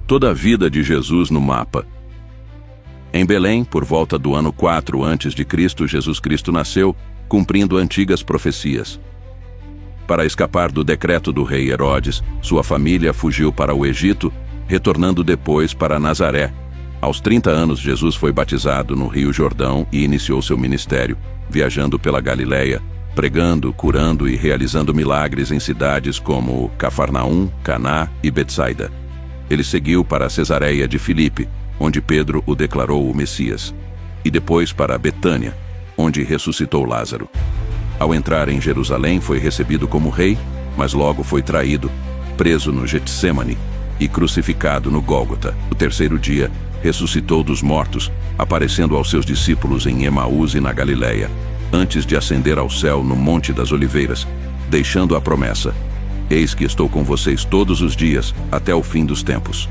Toda a vida de Jesus no mapa. Em Belém, por volta do ano 4 a.C., Jesus Cristo nasceu, cumprindo antigas profecias. Para escapar do decreto do rei Herodes, sua família fugiu para o Egito, retornando depois para Nazaré. Aos 30 anos, Jesus foi batizado no Rio Jordão e iniciou seu ministério, viajando pela Galileia, pregando, curando e realizando milagres em cidades como Cafarnaum, Caná e Betsaida. Ele seguiu para Cesareia de Filipe, onde Pedro o declarou o Messias, e depois para Betânia, onde ressuscitou Lázaro. Ao entrar em Jerusalém, foi recebido como rei, mas logo foi traído, preso no Getsêmani e crucificado no Gólgota. No terceiro dia, ressuscitou dos mortos, aparecendo aos seus discípulos em Emaús e na Galileia, antes de ascender ao céu no Monte das Oliveiras, deixando a promessa: Eis que estou com vocês todos os dias, até o fim dos tempos.